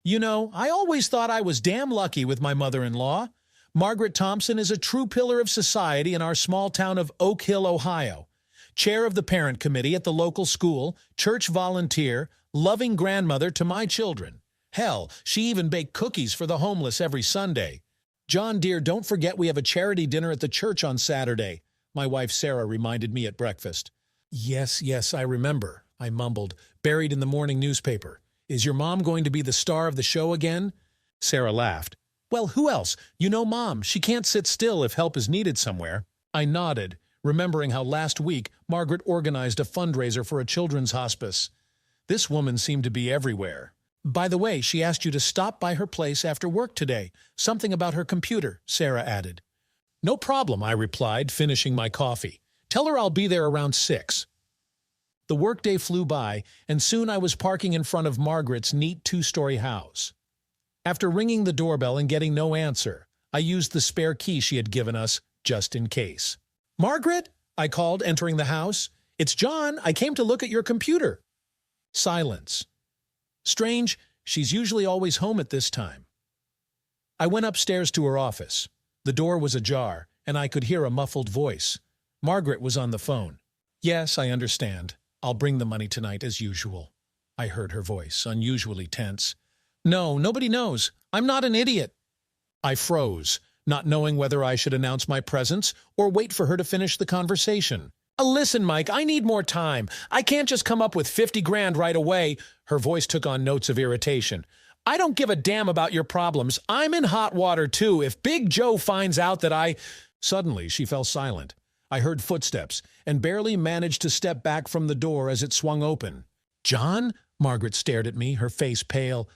You know, I always thought I was damn lucky with my mother-in-law. Margaret Thompson is a true pillar of society in our small town of Oak Hill, Ohio. Chair of the parent committee at the local school, church volunteer, loving grandmother to my children. Hell, she even baked cookies for the homeless every Sunday. John, dear, don't forget we have a charity dinner at the church on Saturday, my wife Sarah reminded me at breakfast. Yes, I remember, I mumbled, buried in the morning newspaper. Is your mom going to be the star of the show again? Sarah laughed. Well, who else? You know Mom, she can't sit still if help is needed somewhere. I nodded, remembering how last week Margaret organized a fundraiser for a children's hospice. This woman seemed to be everywhere. By the way, she asked you to stop by her place after work today. Something about her computer, Sarah added. No problem, I replied, finishing my coffee. Tell her I'll be there around 6. The workday flew by, and soon I was parking in front of Margaret's neat 2-story house. After ringing the doorbell and getting no answer, I used the spare key she had given us, just in case. Margaret? I called, entering the house. It's John. I came to look at your computer. Silence. Strange, she's usually always home at this time. I went upstairs to her office. The door was ajar, and I could hear a muffled voice. Margaret was on the phone. Yes, I understand. I'll bring the money tonight as usual. I heard her voice, unusually tense. No, nobody knows. I'm not an idiot. I froze, not knowing whether I should announce my presence or wait for her to finish the conversation. Listen, Mike, I need more time. I can't just come up with 50 grand right away. Her voice took on notes of irritation. I don't give a damn about your problems. I'm in hot water, too. If Big Joe finds out that I... Suddenly, she fell silent. I heard footsteps and barely managed to step back from the door as it swung open. John? Margaret stared at me, her face pale.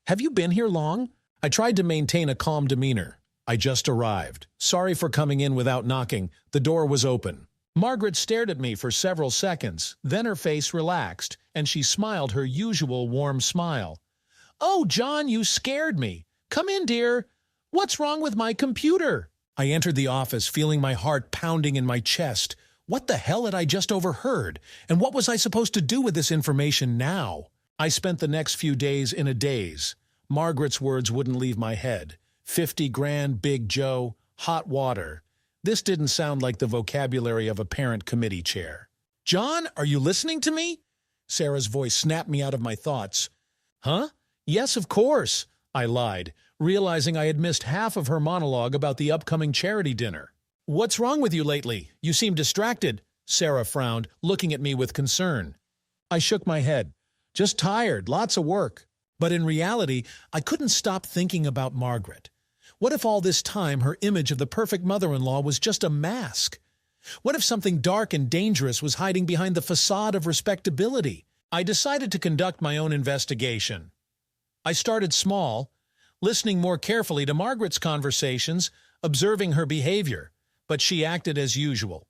Have you been here long? I tried to maintain a calm demeanor. I just arrived. Sorry for coming in without knocking. The door was open. Margaret stared at me for several seconds. Then her face relaxed, and she smiled her usual warm smile. Oh, John, you scared me. Come in, dear. What's wrong with my computer? I entered the office, feeling my heart pounding in my chest. What the hell had I just overheard? And what was I supposed to do with this information now? I spent the next few days in a daze. Margaret's words wouldn't leave my head. 50 grand, Big Joe, hot water. This didn't sound like the vocabulary of a parent committee chair. John, are you listening to me? Sarah's voice snapped me out of my thoughts. Huh? Yes, of course, I lied, realizing I had missed half of her monologue about the upcoming charity dinner. What's wrong with you lately? You seem distracted, Sarah frowned, looking at me with concern. I shook my head. Just tired, lots of work. But in reality, I couldn't stop thinking about Margaret. What if all this time her image of the perfect mother-in-law was just a mask? What if something dark and dangerous was hiding behind the facade of respectability? I decided to conduct my own investigation. I started small, listening more carefully to Margaret's conversations, observing her behavior, but she acted as usual.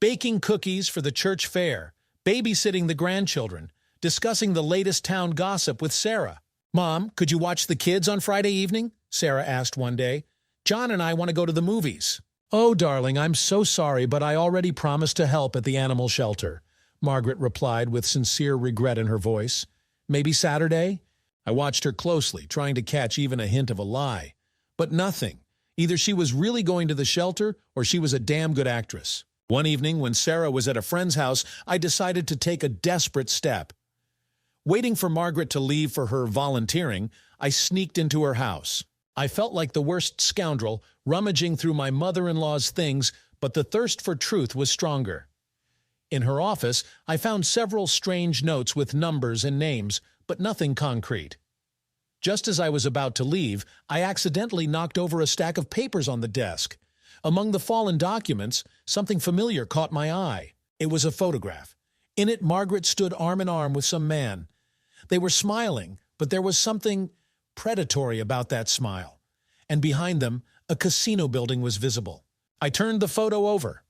Baking cookies for the church fair, babysitting the grandchildren, discussing the latest town gossip with Sarah. Mom, could you watch the kids on Friday evening? Sarah asked one day. John and I want to go to the movies. Oh, darling, I'm so sorry, but I already promised to help at the animal shelter, Margaret replied with sincere regret in her voice. Maybe Saturday? I watched her closely, trying to catch even a hint of a lie. But nothing. Either she was really going to the shelter or she was a damn good actress. One evening, when Sarah was at a friend's house, I decided to take a desperate step. Waiting for Margaret to leave for her volunteering, I sneaked into her house. I felt like the worst scoundrel, rummaging through my mother-in-law's things, but the thirst for truth was stronger. In her office, I found several strange notes with numbers and names, but nothing concrete. Just as I was about to leave, I accidentally knocked over a stack of papers on the desk. Among the fallen documents, something familiar caught my eye. It was a photograph. In it, Margaret stood arm in arm with some man. They were smiling, but there was something predatory about that smile. And behind them, a casino building was visible. I turned the photo over.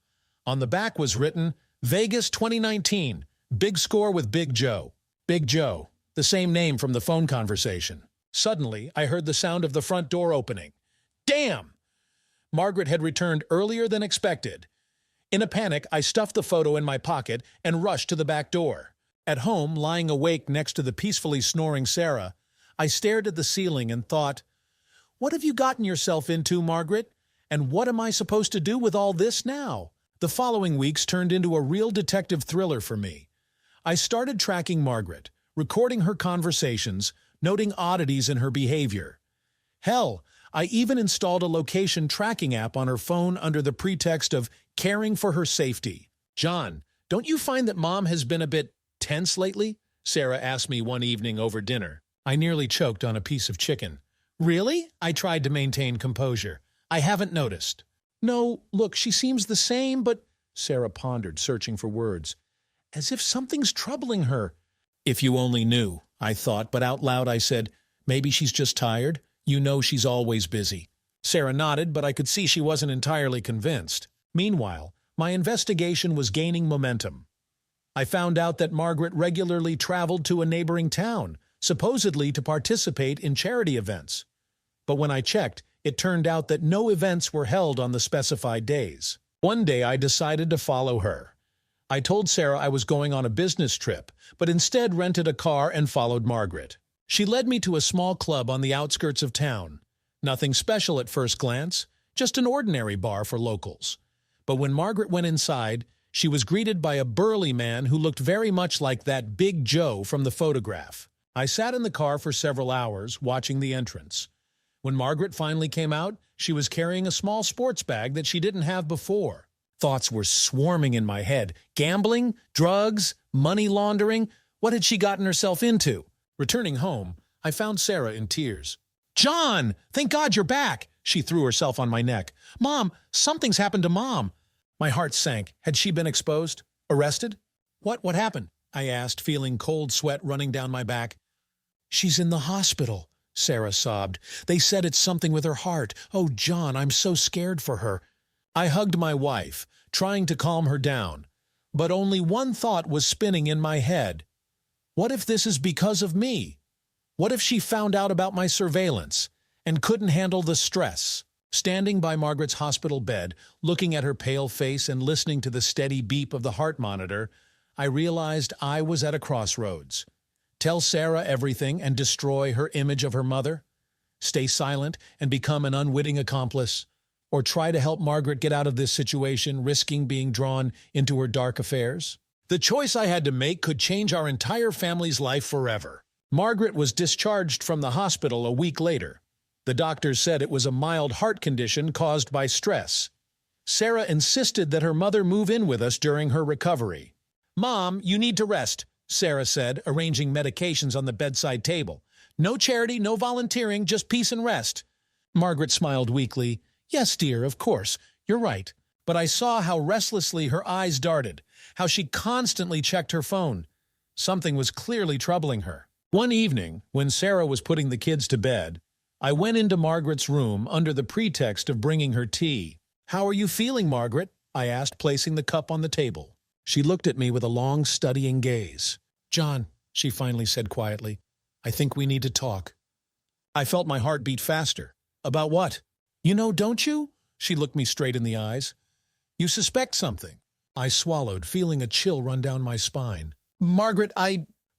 On the back was written, Vegas 2019, big score with Big Joe. Big Joe, the same name from the phone conversation. Suddenly, I heard the sound of the front door opening. Damn! Margaret had returned earlier than expected. In a panic, I stuffed the photo in my pocket and rushed to the back door. At home, lying awake next to the peacefully snoring Sarah, I stared at the ceiling and thought, what have you gotten yourself into, Margaret? And what am I supposed to do with all this now? The following weeks turned into a real detective thriller for me. I started tracking Margaret, recording her conversations, noting oddities in her behavior. Hell, I even installed a location tracking app on her phone under the pretext of caring for her safety. John, don't you find that Mom has been a bit tense lately? Sarah asked me one evening over dinner. I nearly choked on a piece of chicken. Really? I tried to maintain composure. I haven't noticed. No, look, she seems the same, but... Sarah pondered, searching for words. As if something's troubling her. If you only knew, I thought, but out loud I said, maybe she's just tired. You know she's always busy. Sarah nodded, but I could see she wasn't entirely convinced. Meanwhile, my investigation was gaining momentum. I found out that Margaret regularly traveled to a neighboring town, supposedly to participate in charity events. But when I checked, it turned out that no events were held on the specified days. One day I decided to follow her. I told Sarah I was going on a business trip, but instead rented a car and followed Margaret. She led me to a small club on the outskirts of town. Nothing special at first glance, just an ordinary bar for locals. But when Margaret went inside, she was greeted by a burly man who looked very much like that Big Joe from the photograph. I sat in the car for several hours, watching the entrance. When Margaret finally came out, she was carrying a small sports bag that she didn't have before. Thoughts were swarming in my head. Gambling? Drugs? Money laundering? What had she gotten herself into? Returning home, I found Sarah in tears. John! Thank God you're back! She threw herself on my neck. Mom, something's happened to Mom. My heart sank. Had she been exposed? Arrested? What happened? I asked, feeling cold sweat running down my back. She's in the hospital, Sarah sobbed. They said it's something with her heart. Oh, John, I'm so scared for her. I hugged my wife, trying to calm her down. But only one thought was spinning in my head. What if this is because of me? What if she found out about my surveillance and couldn't handle the stress? Standing by Margaret's hospital bed, looking at her pale face and listening to the steady beep of the heart monitor, I realized I was at a crossroads. Tell Sarah everything and destroy her image of her mother? Stay silent and become an unwitting accomplice? Or try to help Margaret get out of this situation, risking being drawn into her dark affairs? The choice I had to make could change our entire family's life forever. Margaret was discharged from the hospital a week later. The doctors said it was a mild heart condition caused by stress. Sarah insisted that her mother move in with us during her recovery. Mom, you need to rest, Sarah said, arranging medications on the bedside table. No charity, no volunteering, just peace and rest. Margaret smiled weakly. Yes, dear, of course, you're right. But I saw how restlessly her eyes darted, how she constantly checked her phone. Something was clearly troubling her. One evening, when Sarah was putting the kids to bed, I went into Margaret's room under the pretext of bringing her tea. How are you feeling, Margaret? I asked, placing the cup on the table. She looked at me with a long, studying gaze. John, she finally said quietly, I think we need to talk. I felt my heart beat faster. About what? You know, don't you? She looked me straight in the eyes. You suspect something. I swallowed, feeling a chill run down my spine. Margaret,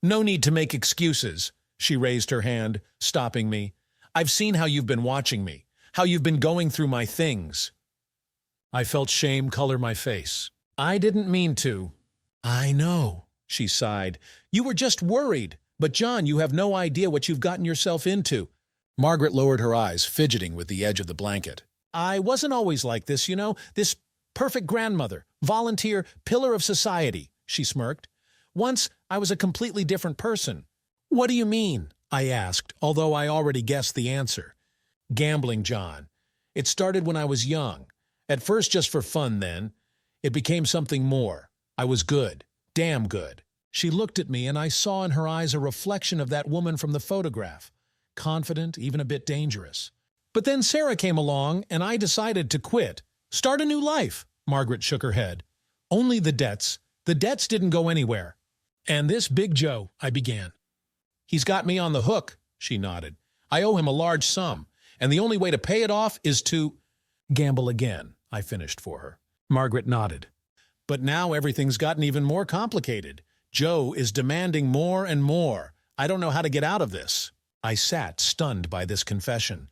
No need to make excuses. She raised her hand, stopping me. I've seen how you've been watching me, how you've been going through my things. I felt shame color my face. I didn't mean to. I know, she sighed. You were just worried. But John, you have no idea what you've gotten yourself into. Margaret lowered her eyes, fidgeting with the edge of the blanket. I wasn't always like this, you know, this perfect grandmother, volunteer, pillar of society, she smirked. Once, I was a completely different person. What do you mean? I asked, although I already guessed the answer. Gambling, John. It started when I was young. At first just for fun then. It became something more. I was good. Damn good. She looked at me and I saw in her eyes a reflection of that woman from the photograph. Confident, even a bit dangerous. But then Sarah came along and I decided to quit. Start a new life. Margaret shook her head. Only the debts. The debts didn't go anywhere. And this Big Joe, I began. He's got me on the hook, she nodded. I owe him a large sum, and the only way to pay it off is to gamble again, I finished for her. Margaret nodded. But now everything's gotten even more complicated. Joe is demanding more and more. I don't know how to get out of this. I sat, stunned by this confession.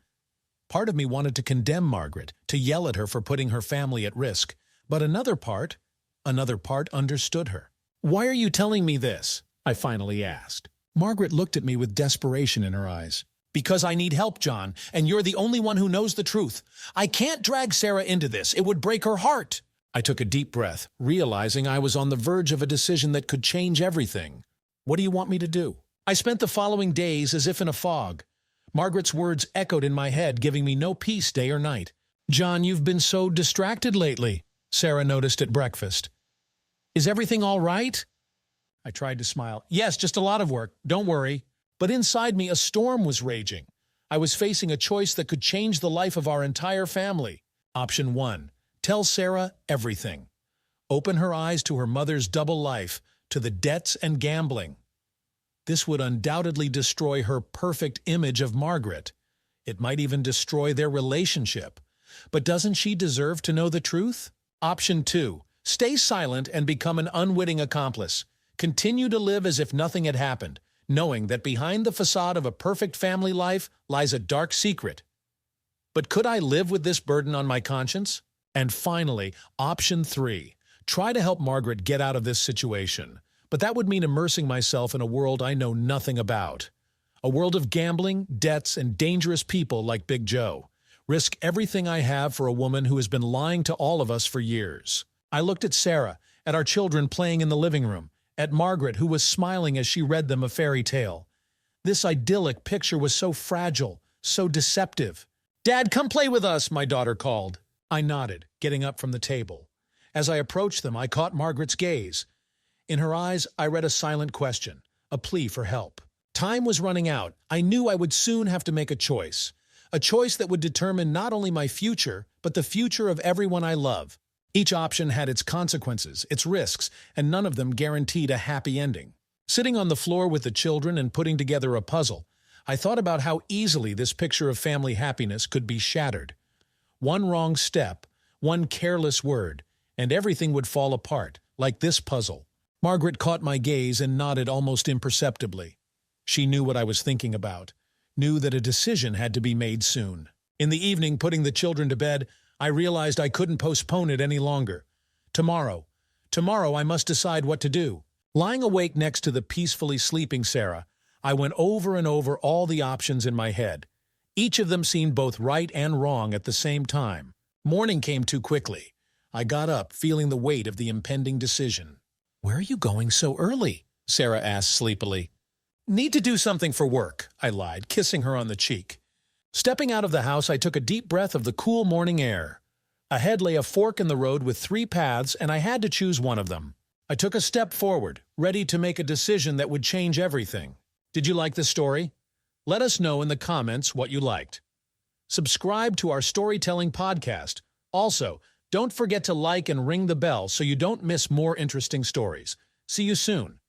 Part of me wanted to condemn Margaret, to yell at her for putting her family at risk, but another part understood her. "Why are you telling me this?" I finally asked. Margaret looked at me with desperation in her eyes. "Because I need help, John, and you're the only one who knows the truth. I can't drag Sarah into this. It would break her heart." I took a deep breath, realizing I was on the verge of a decision that could change everything. "What do you want me to do?" I spent the following days as if in a fog. Margaret's words echoed in my head, giving me no peace day or night. "John, you've been so distracted lately," Sarah noticed at breakfast. "Is everything all right?" I tried to smile. "Yes, just a lot of work. Don't worry." But inside me, a storm was raging. I was facing a choice that could change the life of our entire family. Option 1. Tell Sarah everything. Open her eyes to her mother's double life, to the debts and gambling. This would undoubtedly destroy her perfect image of Margaret. It might even destroy their relationship. But doesn't she deserve to know the truth? Option 2. Stay silent and become an unwitting accomplice. Continue to live as if nothing had happened, knowing that behind the facade of a perfect family life lies a dark secret. But could I live with this burden on my conscience? And finally, option 3. Try to help Margaret get out of this situation. But that would mean immersing myself in a world I know nothing about. A world of gambling, debts, and dangerous people like Big Joe. Risk everything I have for a woman who has been lying to all of us for years. I looked at Sarah, at our children playing in the living room, at Margaret, who was smiling as she read them a fairy tale. This idyllic picture was so fragile, so deceptive. "Dad, come play with us," my daughter called. I nodded, getting up from the table. As I approached them, I caught Margaret's gaze. In her eyes, I read a silent question, a plea for help. Time was running out. I knew I would soon have to make a choice that would determine not only my future, but the future of everyone I love. Each option had its consequences, its risks, and none of them guaranteed a happy ending. Sitting on the floor with the children and putting together a puzzle, I thought about how easily this picture of family happiness could be shattered. One wrong step, one careless word, and everything would fall apart, like this puzzle. Margaret caught my gaze and nodded almost imperceptibly. She knew what I was thinking about, knew that a decision had to be made soon. In the evening, putting the children to bed, I realized I couldn't postpone it any longer. Tomorrow I must decide what to do. Lying awake next to the peacefully sleeping Sarah, I went over and over all the options in my head. Each of them seemed both right and wrong at the same time. Morning came too quickly. I got up, feeling the weight of the impending decision. "Where are you going so early?" Sarah asked sleepily. "Need to do something for work," I lied, kissing her on the cheek. Stepping out of the house, I took a deep breath of the cool morning air. Ahead lay a fork in the road with 3 paths, and I had to choose one of them. I took a step forward, ready to make a decision that would change everything. Did you like this story? Let us know in the comments what you liked. Subscribe to our storytelling podcast. Also, don't forget to like and ring the bell so you don't miss more interesting stories. See you soon.